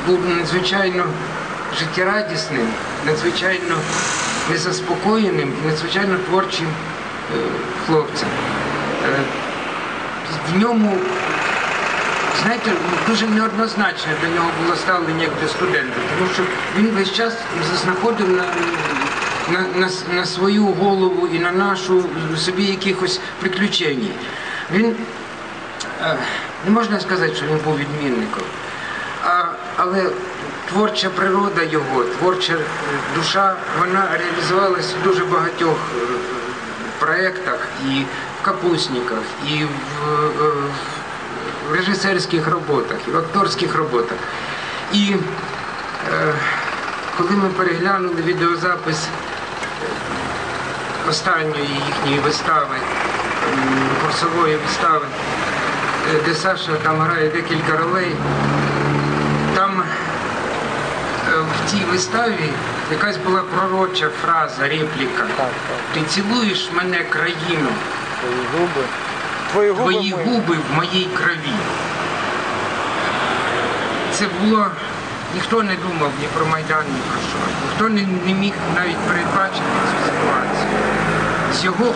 був надзвичайно життєрадісним, надзвичайно незаспокоєним, надзвичайно творчим хлопцем. В ньому, знаєте, дуже неоднозначне до нього було ставлення як до студента, тому що він весь час знаходив на свою голову і на нашу собі якихось приключень. Він, не можна сказати, що він був відмінником, але творча природа його, творча душа, вона реалізувалась в дуже багатьох проєктах, і в капустниках, і в режисерських роботах, і в акторських роботах. І коли ми переглянули відеозапис останньої їхньої вистави, курсової вистави, де Саша там грає декілька ролей, там в тій виставі якась була пророча фраза, репліка. Ти цілуєш мене, країну, твої губи в моїй крові. Це було, ніхто не думав ні про Майдан, ні про що. Ніхто не міг навіть передбачити цю ситуацію. З його